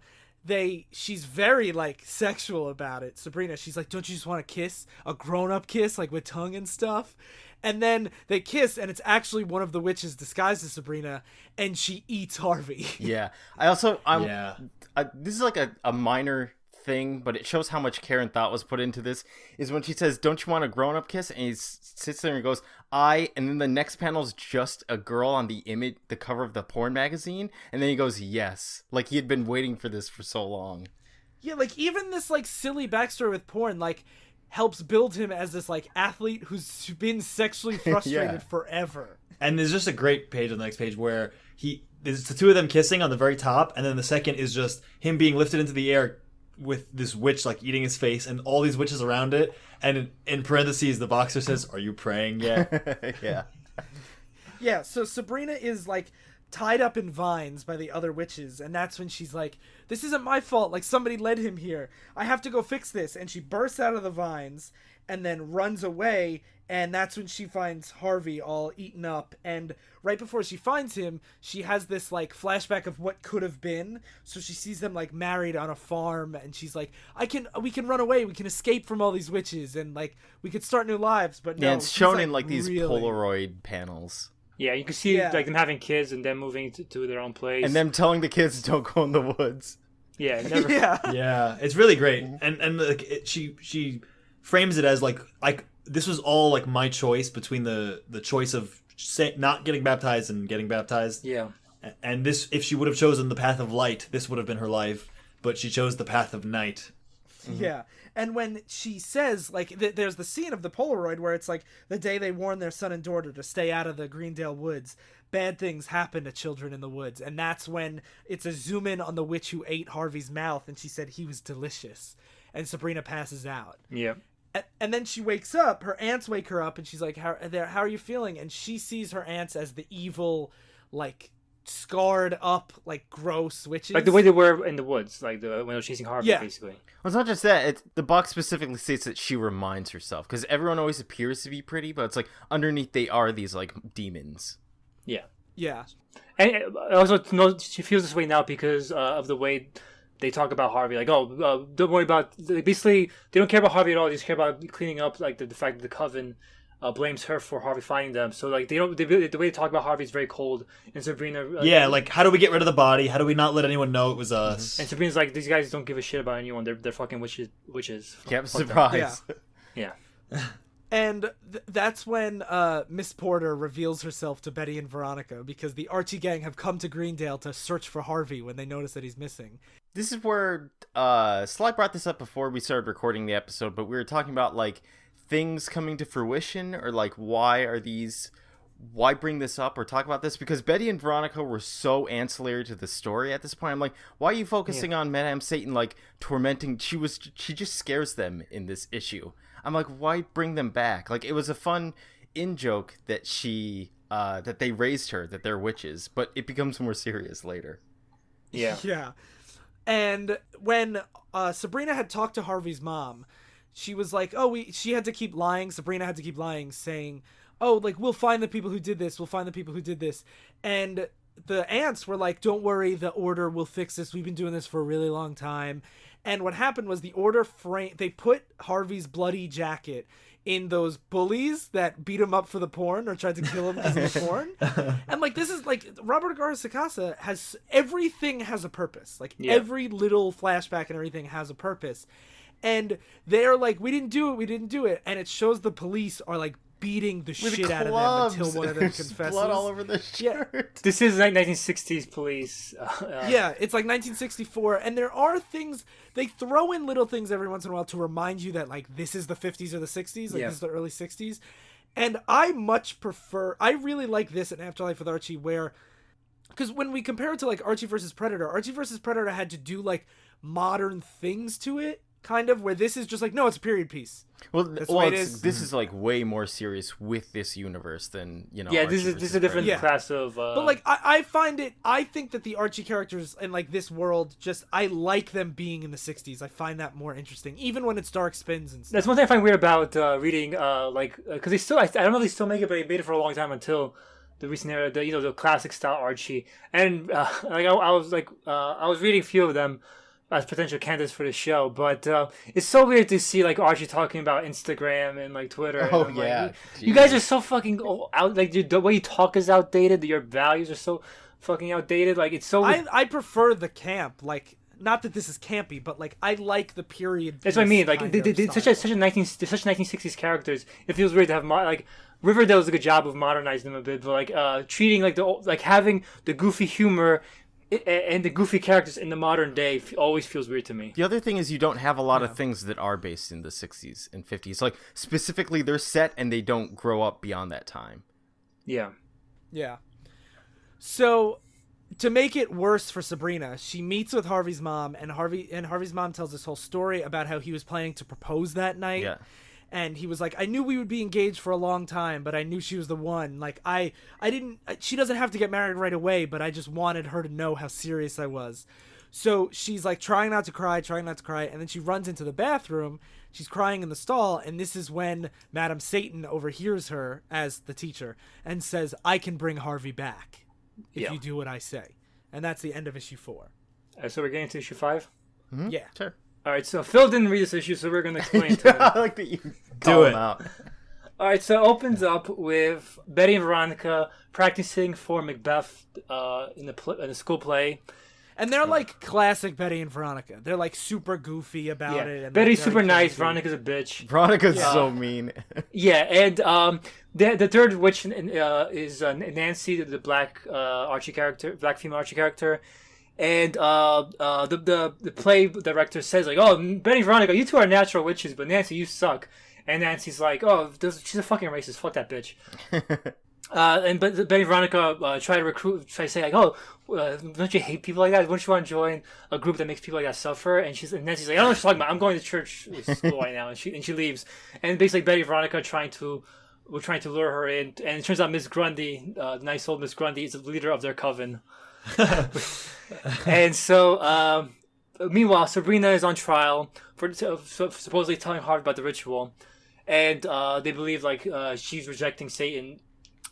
she's very like sexual about it. Sabrina, she's like, don't you just want to kiss? A grown-up kiss, like with tongue and stuff? And then they kiss, and it's actually one of the witches disguised as Sabrina, and she eats Harvey. Yeah. This is like a minor thing, but it shows how much care and thought was put into this, is when she says, don't you want a grown-up kiss? And he sits there and goes, and then the next panel is just a girl on the cover of the porn magazine, and then he goes, yes. Like he had been waiting for this for so long. Yeah, like even this like silly backstory with porn, like helps build him as this like athlete who's been sexually frustrated forever. And there's just a great page on the next page where there's the two of them kissing on the very top, and then the second is just him being lifted into the air with this witch like eating his face, and all these witches around it. And in parentheses, the boxer says, "Are you praying yet?" Yeah. Yeah, so Sabrina is like tied up in vines by the other witches, and that's when she's like, this isn't my fault, like somebody led him here, I have to go fix this. And she bursts out of the vines and then runs away, and that's when she finds Harvey all eaten up. And right before she finds him, she has this like flashback of what could have been. So she sees them like married on a farm, and she's like, we can run away, we can escape from all these witches, and like we could start new lives. But no, yeah, it's shown in like these really... Polaroid panels. Yeah, you can see like them having kids and them moving to their own place, and them telling the kids don't go in the woods. Yeah, never. Yeah, it's really great, and like she frames it as like this was all like my choice between the choice of not getting baptized and getting baptized. Yeah, and this, if she would have chosen the path of light, this would have been her life, but she chose the path of night. Mm-hmm. Yeah. And when she says, like, there's the scene of the Polaroid where it's like the day they warn their son and daughter to stay out of the Greendale woods, bad things happen to children in the woods. And that's when it's a zoom in on the witch who ate Harvey's mouth, and she said he was delicious. And Sabrina passes out. Yeah. And then she wakes up, her aunts wake her up, and she's like, how are you feeling? And she sees her aunts as the evil, like, scarred up, like, gross witches. Like the way they were in the woods, like when they were chasing Harvey, basically. Well, it's not just that. The box specifically states that she reminds herself, because everyone always appears to be pretty, but it's like underneath they are these like demons. Yeah. Yeah. And also, she feels this way now because of the way they talk about Harvey. Like, don't worry about. Basically, they don't care about Harvey at all. They just care about cleaning up, like the fact that the coven blames her for Harvey finding them. So like they don't. The way they talk about Harvey is very cold. And Sabrina. Like how do we get rid of the body? How do we not let anyone know it was us? Mm-hmm. And Sabrina's like, these guys don't give a shit about anyone. They're fucking witches. Yep, surprise. Yeah. And that's when Miss Porter reveals herself to Betty and Veronica, because the Archie gang have come to Greendale to search for Harvey when they notice that he's missing. This is where Sly brought this up before we started recording the episode, but we were talking about like things coming to fruition, or like why bring this up or talk about this, because Betty and Veronica were so ancillary to the story at this point. I'm like, why are you focusing on Madame Satan like tormenting? She just scares them in this issue. I'm like, why bring them back? Like, it was a fun in-joke that that they raised her, that they're witches, but it becomes more serious later. Yeah. Yeah. And when Sabrina had talked to Harvey's mom, she was like, she had to keep lying. Sabrina had to keep lying, saying, like, we'll find the people who did this. We'll find the people who did this. And the aunts were like, don't worry, the Order will fix this. We've been doing this for a really long time. And what happened was the Order they put Harvey's bloody jacket in those bullies that beat him up for the porn or tried to kill him because of the porn. And like, this is like, Roberto Aguirre-Sacasa everything has a purpose. Like every little flashback and everything has a purpose. And they're like, we didn't do it. And it shows the police are like beating the shit out of them until one of them confesses. Blood all over the shirt. Yeah. This is like 1960s police. Yeah, it's like 1964, and there are things, they throw in little things every once in a while to remind you that like this is the 50s or the 60s, like this is the early 60s. And I really like this in Afterlife with Archie, where, because when we compare it to like Archie versus Predator had to do like modern things to it, kind of, where this is just like, no, it's a period piece. Well, this is like way more serious with this universe than, you know. Yeah, this is a different class of. But like, I think that the Archie characters in like this world, I like them being in the 60s. I find that more interesting, even when it's dark spins and stuff. That's one thing I find weird about reading, because they still, I don't know if they still make it, but they made it for a long time until the recent era, the classic style Archie. And I was reading a few of them as potential candidates for the show, but it's so weird to see like Archie talking about Instagram and like Twitter. Oh and yeah, like, you guys are so fucking out. Like the way you talk is outdated. Your values are so fucking outdated. Like it's so. I prefer the camp. Like, not that this is campy, but like I like the period. That's what I mean. Like they did such 1960s characters. It feels weird to have like Riverdale does a good job of modernizing them a bit, but like treating like having the goofy humor. And the goofy characters in the modern day always feels weird to me. The other thing is you don't have a lot of things that are based in the 60s and 50s. Like, specifically, they're set and they don't grow up beyond that time. Yeah. Yeah. So, to make it worse for Sabrina, she meets with Harvey's mom, and Harvey's mom tells this whole story about how he was planning to propose that night. Yeah. And he was like, I knew we would be engaged for a long time, but I knew she was the one. Like, she doesn't have to get married right away, but I just wanted her to know how serious I was. So she's like trying not to cry. And then she runs into the bathroom. She's crying in the stall. And this is when Madam Satan overhears her as the teacher and says, I can bring Harvey back if you do what I say. And that's the end of issue 4. So we're getting to issue 5? Mm-hmm. Yeah. Sure. All right, so Phil didn't read this issue, so we're going to explain it to him. I like that you call him out. All right, so it opens up with Betty and Veronica practicing for Macbeth in the school play. And they're like classic Betty and Veronica. They're like super goofy about it. And Betty's super nice. Veronica's a bitch. Veronica's so mean. Yeah, and the third witch is Nancy, the black Archie character, black female Archie character. And the play director says like, "Oh, Betty and Veronica, you two are natural witches, but Nancy, you suck." And Nancy's like, "Oh, she's a fucking racist. Fuck that bitch." But Betty and Veronica try to say like, "Oh, don't you hate people like that? Wouldn't you want to join a group that makes people like that suffer?" And Nancy's like, "I don't know what you're talking about. I'm going to church school right now." And she leaves. And basically, Betty and Veronica trying to lure her in. And it turns out Miss Grundy, the nice old Miss Grundy, is the leader of their coven. And so, meanwhile, Sabrina is on trial for supposedly telling Harvey about the ritual, and they believe like she's rejecting Satan.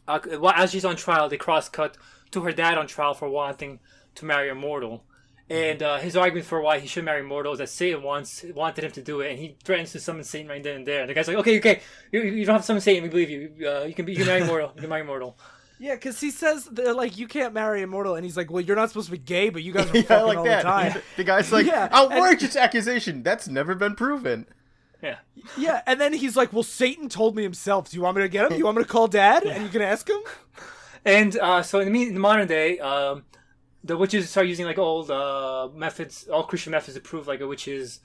As she's on trial, they cross-cut to her dad on trial for wanting to marry a mortal, and his argument for why he should marry a mortal is that Satan wanted him to do it, and he threatens to summon Satan right then and there. And the guy's like, "Okay, you don't have to summon Satan. We believe you. You can marry mortal. You can marry mortal." Yeah, because he says, they're like, you can't marry a mortal. And he's like, well, you're not supposed to be gay, but you guys are fucking like all that. the time. The guy's like, outrageous accusation. That's never been proven. Yeah. Yeah, and then he's like, well, Satan told me himself. Do you want me to get him? You want me to call Dad? And you can ask him? And so in the modern day, the witches start using like old methods, all Christian methods to prove like a witch is,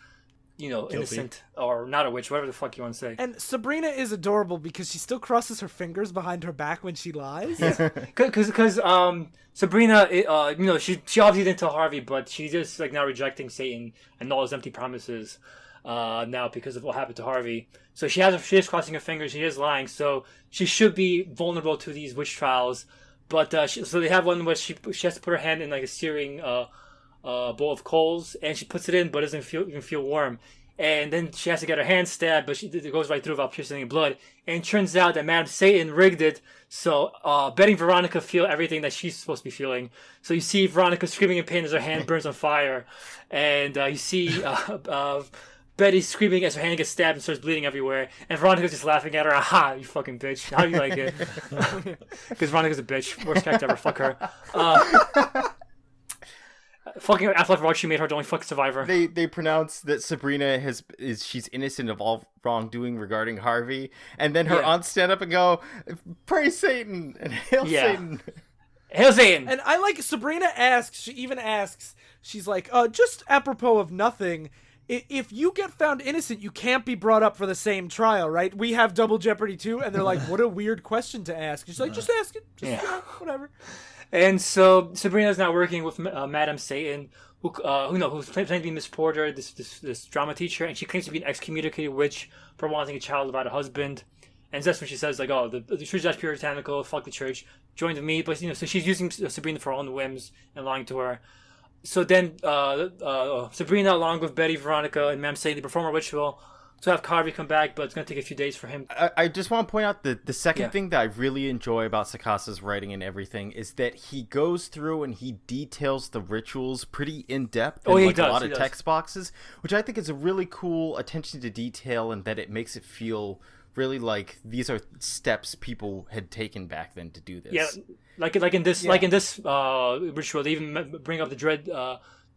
innocent or not a witch, whatever the fuck you want to say. And Sabrina is adorable because she still crosses her fingers behind her back when she lies. Because Sabrina, she obviously didn't tell Harvey, but she's just like now rejecting Satan and all his empty promises now because of what happened to Harvey. So she is crossing her fingers. She is lying. So she should be vulnerable to these witch trials. But so they have one where she has to put her hand in like a searing bowl of coals, and she puts it in, but doesn't even feel warm. And then she has to get her hand stabbed, but it goes right through without piercing any blood. And it turns out that Madam Satan rigged it, so Betty and Veronica feel everything that she's supposed to be feeling. So you see Veronica screaming in pain as her hand burns on fire, and you see Betty screaming as her hand gets stabbed and starts bleeding everywhere. And Veronica's just laughing at her. Aha, you fucking bitch. How do you like it? Because Veronica's a bitch. Worst character ever. Fuck her. Fucking Afterlife With Archie made her the only fucking survivor. They pronounce that Sabrina she's innocent of all wrongdoing regarding Harvey, and then her aunts stand up and go, "Praise Satan and hail Satan." Hail Satan. And I like Sabrina asks. She even asks. She's like, just apropos of nothing. If you get found innocent, you can't be brought up for the same trial, right? We have double jeopardy too. And they're like, what a weird question to ask. She's like, just ask it. Just whatever. And so Sabrina's now working with Madam Satan, who's claims to be Miss Porter, this drama teacher, and she claims to be an excommunicated witch for wanting a child without a husband. And that's when she says like, "Oh, the church is puritanical. Fuck the church. Join with me." But so she's using Sabrina for her own whims and lying to her. So then Sabrina, along with Betty, Veronica, and Madam Satan, they perform a ritual to have Harvey come back, but it's going to take a few days for him. I just want to point out the second thing that I really enjoy about Sacasa's writing and everything is that he goes through and he details the rituals pretty in-depth in a lot of text boxes, which I think is a really cool attention to detail, and that it makes it feel really like these are steps people had taken back then to do this. Yeah, like in this ritual, they even bring up the dread...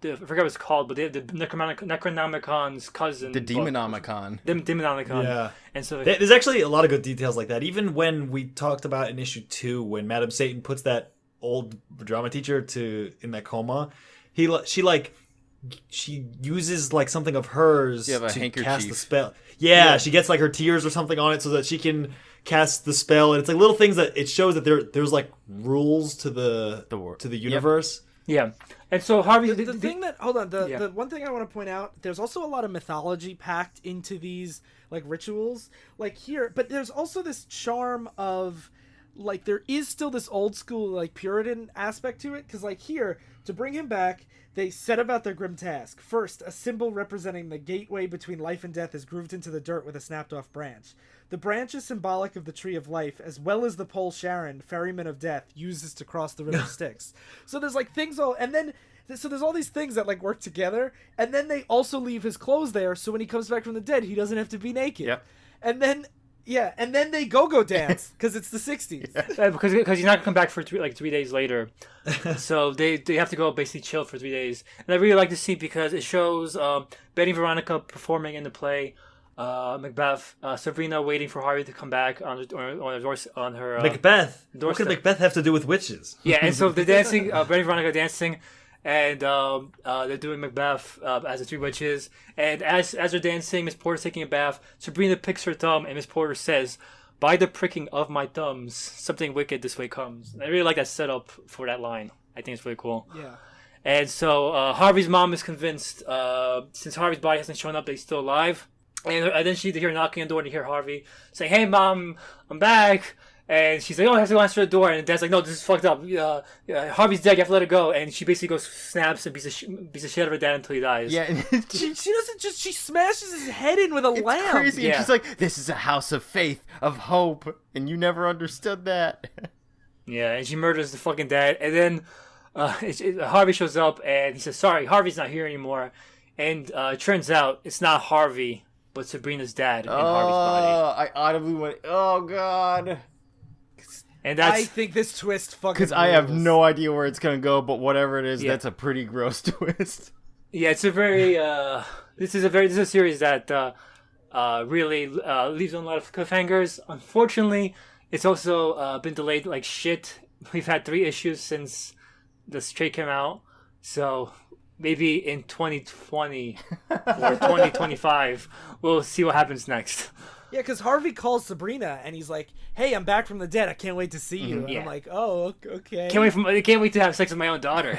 I forget what it's called, but the Necronomicon's cousin. The Demonomicon. The Demonomicon. Yeah. And so there's actually a lot of good details like that. Even when we talked about in issue 2, when Madam Satan puts that old drama teacher in that coma, she uses like something of hers to cast the spell. Yeah, she gets like her tears or something on it so that she can cast the spell. And it's like little things that it shows that there's like rules to the universe. Yeah, and so Harvey. The thing that hold on, Yeah. the one thing I want to point out, there's also a lot of mythology packed into these like rituals, like here, but there's also this charm of like there is still this old school like Puritan aspect to it, because like here to bring him back, they set about their grim task. First, a symbol representing the gateway between life and death is grooved into the dirt with a snapped-off branch. The branch is symbolic of the tree of life, as well as the pole Sharon, ferryman of death, uses to cross the river Styx. So there's like things all, and then so there's all these things that like work together, and then they also leave his clothes there, so when he comes back from the dead, he doesn't have to be naked. Yep. And then they go dance because it's the 60s. Because he's not gonna come back for 3 days later, so they have to go basically chill for 3 days. And I really like to see because it shows Betty and Veronica performing in the play, Macbeth, Sabrina waiting for Harvey to come back on her Macbeth. What doorstep. could Macbeth have to do with witches? Yeah, and so they're dancing, Betty and Veronica dancing, and they're doing Macbeth as the three witches. And as they're dancing, Miss Porter's taking a bath. Sabrina picks her thumb, and Miss Porter says, "By the pricking of my thumbs, something wicked this way comes." And I really like that setup for that line. I think it's really cool. Yeah. And so Harvey's mom is convinced, since Harvey's body hasn't shown up, that he's still alive. And then she hear knocking on the door and you hear Harvey saying, "Hey, Mom, I'm back." And she's like, "Oh, I have to go answer the door." And Dad's like, "No, this is fucked up. Harvey's dead. You have to let it go." And she basically goes, snaps and beats the shit out of her dad until he dies. Yeah, She doesn't just, she smashes his head in with a it's lamp. crazy. Yeah. And she's like, "This is a house of faith, of hope, and you never understood that." Yeah, and she murders the fucking dad. And then Harvey shows up and he says, "Sorry, Harvey's not here anymore." And it turns out it's not Harvey, but Sabrina's dad in Harvey's body. I audibly went, "Oh God." And that's I think this twist fucking Because I have rules. no idea where it's going to go, but whatever it is, Yeah. that's a pretty gross twist. yeah, it's a very this is a series that really leaves on a lot of cliffhangers. Unfortunately, it's also been delayed like shit. We've had 3 issues since the straight came out, so maybe in 2020 or 2025 we'll see what happens next. Yeah, because Harvey calls Sabrina and he's like, "Hey, I'm back from the dead. I can't wait to see you." And Yeah. I'm like, "Oh, okay." Can't wait to have sex with my own daughter.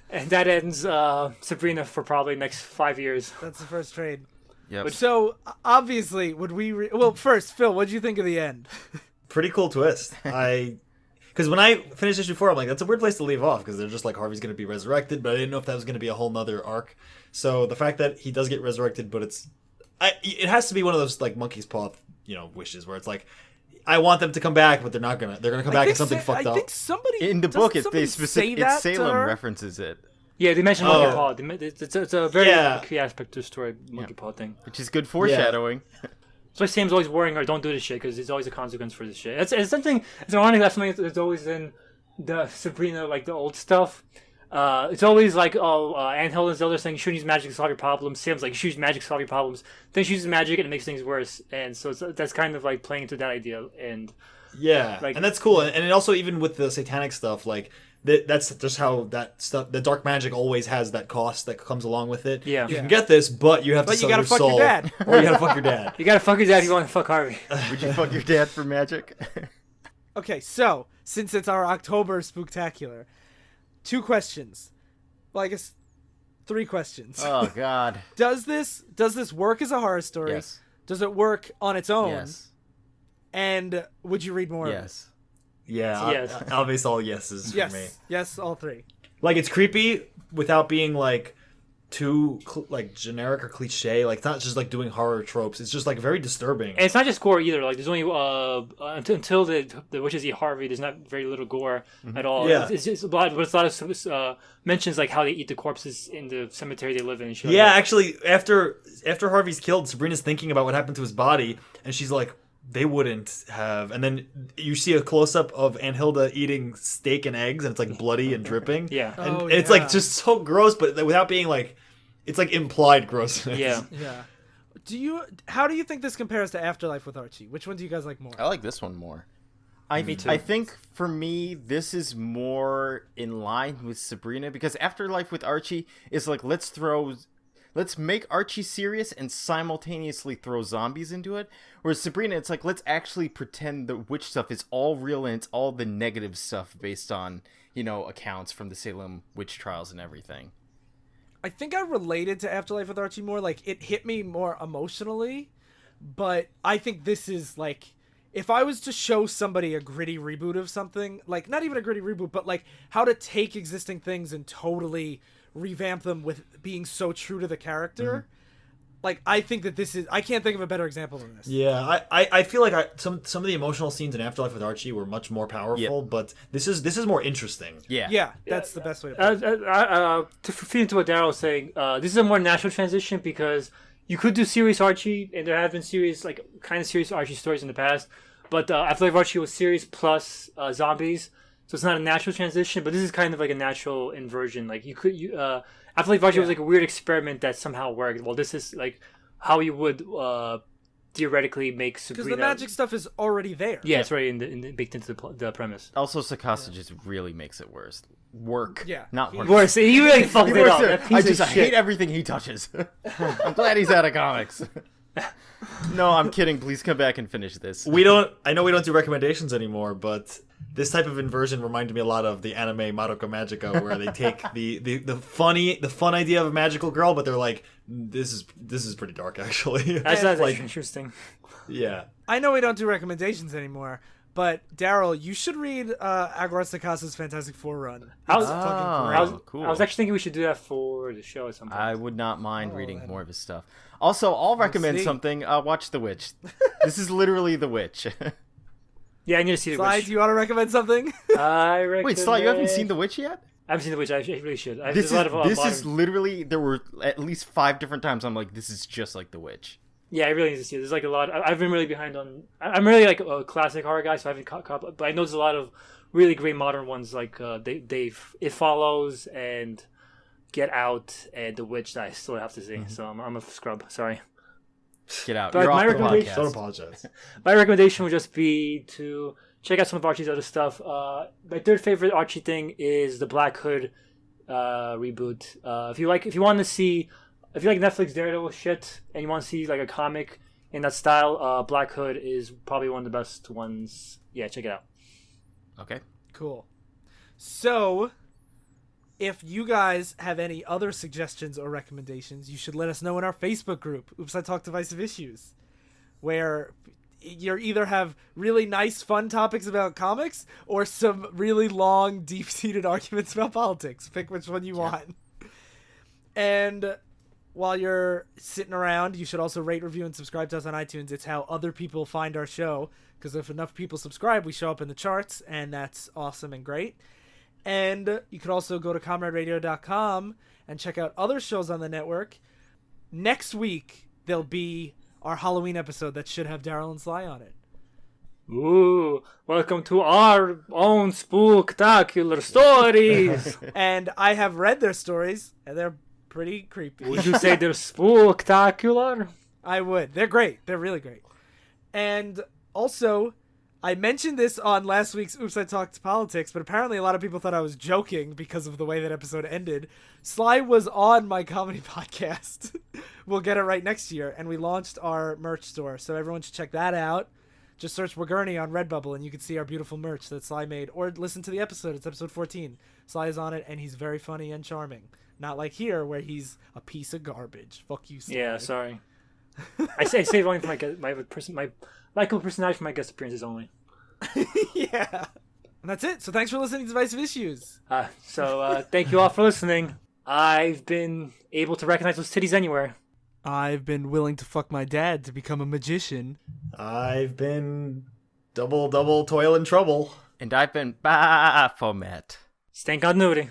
And that ends Sabrina for probably next 5 years. That's the first trade. Yep. So obviously, would we? Well, first, Phil, what did you think of the end? Pretty cool twist. Because when I finished issue 4, I'm like, that's a weird place to leave off, because they're just like, Harvey's going to be resurrected, but I didn't know if that was going to be a whole nother arc. So the fact that he does get resurrected, but it has to be one of those like monkey's paw, wishes where it's like, I want them to come back, but they're not gonna. They're gonna come back and something fucked up. I think somebody In the book, doesn't it's somebody say that to Salem her? references it, Yeah, they mentioned Monkey Paw. It's a very key aspect to the story, Monkey Paw thing. which is good foreshadowing. So Sam's always warning her, "Don't do this shit," because there's always a consequence for this shit. It's something. It's ironic that something that's always in the Sabrina, like the old stuff. It's always like, Aunt Hilda and Zelda saying you shouldn't use magic to solve your problems. Sam's like, you should use magic to solve your problems. Then she uses magic and it makes things worse. And so that's kind of like playing into that idea. And Yeah, like- and that's cool. And it also, even with the satanic stuff, like that's just how that stuff. The dark magic always has that cost that comes along with it. Yeah. You can get this, but you have to But you sell gotta your fuck your soul, dad. or you gotta fuck your dad. you gotta fuck your dad if you want to fuck Harvey. Would you fuck your dad for magic? Okay, so since it's our October Spooktacular, 2 questions. Well, I guess 3 questions. Oh God. Does this work as a horror story? Yes. Does it work on its own? Yes. And would you read more? of it? Yes. Yeah, Yes. obvious all yeses Yes. for me. Yes, all 3. Like, it's creepy without being like too like generic or cliche. Like, it's not just like doing horror tropes. It's just like very disturbing. And it's not just gore either. Like there's only until the witches eat Harvey, there's not very little gore at all. Yeah. It's just a lot, but it's a lot of mentions like how they eat the corpses in the cemetery they live in. And shit like Yeah, that. actually, after Harvey's killed, Sabrina's thinking about what happened to his body, and she's like, they wouldn't have. And then you see a close up of Aunt Hilda eating steak and eggs, and it's like bloody and dripping. Yeah. and Oh, it's yeah. like just so gross, but without being like, it's like implied grossness. Yeah. Yeah. How do you think this compares to Afterlife with Archie? Which one do you guys like more? I like this one more. Me too. I think for me, this is more in line with Sabrina, because Afterlife with Archie is like, let's throw let's make Archie serious and simultaneously throw zombies into it. Whereas Sabrina, it's like, let's actually pretend the witch stuff is all real and it's all the negative stuff based on, accounts from the Salem witch trials and everything. I think I related to Afterlife with Archie more. Like, it hit me more emotionally, but I think this is, like, if I was to show somebody a gritty reboot of something, like, not even a gritty reboot, but, like, how to take existing things and totally revamp them with being so true to the character, like, I think that this is... I can't think of a better example than this. Yeah, I feel like some of the emotional scenes in Afterlife with Archie were much more powerful, but this is more interesting. Yeah, that's the best way to put it. To feed into what Darryl was saying, this is a more natural transition because you could do serious Archie, and there have been serious, like, kind of serious Archie stories in the past, but Afterlife Archie was serious plus zombies, so it's not a natural transition, but this is kind of like a natural inversion. Like, Afterlife Archie was like a weird experiment that somehow worked. Well, this is like how you would theoretically make Sabrina. Because the magic stuff is already there. Yeah, it's already baked into the premise. Also, Sacasa just really makes it worse. Not work. Worse. He really fucked it up. I hate everything he touches. I'm glad he's out of comics. No, I'm kidding. Please come back and finish this. I know we don't do recommendations anymore, but this type of inversion reminded me a lot of the anime Madoka Magica, where they take the fun idea of a magical girl, but they're like, this is pretty dark, actually. That's like interesting. Yeah. I know we don't do recommendations anymore, but Darryl, you should read Aguirre-Sacasa's Fantastic Four run. Cool. I was actually thinking we should do that for the show at some point. I would not mind reading more of his stuff. Also, I'll recommend something. Watch The Witch. This is literally The Witch. Yeah, I need to see The Sly, Witch. do you want to recommend something? I recommend... Wait, Sly, you haven't seen The Witch yet? I haven't seen The Witch. I really should. This is literally... There were at least 5 different times I'm like, this is just like The Witch. Yeah, I really need to see it. There's like a lot... I've been really behind on... I'm really like a classic horror guy, so I haven't caught up. But I know there's a lot of really great modern ones like It Follows and Get Out and The Witch that I still have to see. So I'm a scrub. Sorry. Get out. But You're my off the recommendation... podcast. Don't apologize. My recommendation would just be to check out some of Archie's other stuff. My third favorite Archie thing is the Black Hood reboot. If you like Netflix Daredevil shit and you want to see like a comic in that style, Black Hood is probably one of the best ones. Yeah, check it out. Okay. Cool. So, if you guys have any other suggestions or recommendations, you should let us know in our Facebook group, Oops, I Talk Divisive Issues, where you either have really nice, fun topics about comics or some really long, deep-seated arguments about politics. Pick which one you want. And while you're sitting around, you should also rate, review, and subscribe to us on iTunes. It's how other people find our show, because if enough people subscribe, we show up in the charts, and that's awesome and great. And you could also go to comraderadio.com and check out other shows on the network. Next week, there'll be our Halloween episode that should have Darryl and Sly on it. Ooh, welcome to our own Spooktacular stories. And I have read their stories, and they're pretty creepy. Would you say they're Spooktacular? I would. They're great. They're really great. And also, I mentioned this on last week's Oops, I Talked Politics, but apparently a lot of people thought I was joking because of the way that episode ended. Sly was on my comedy podcast. We'll get it right next year. And we launched our merch store, so everyone should check that out. Just search Wagurney on Redbubble, and you can see our beautiful merch that Sly made. Or listen to the episode. It's episode 14. Sly is on it, and he's very funny and charming. Not like here, where he's a piece of garbage. Fuck you, Sly. Yeah, sorry. I save only for my likable personality for my guest appearances only. Yeah. And that's it. So thanks for listening to Divisive Issues. Thank you all for listening. I've been able to recognize those titties anywhere. I've been willing to fuck my dad to become a magician. I've been double toil and trouble. And I've been Baphomet. Stay in continuity.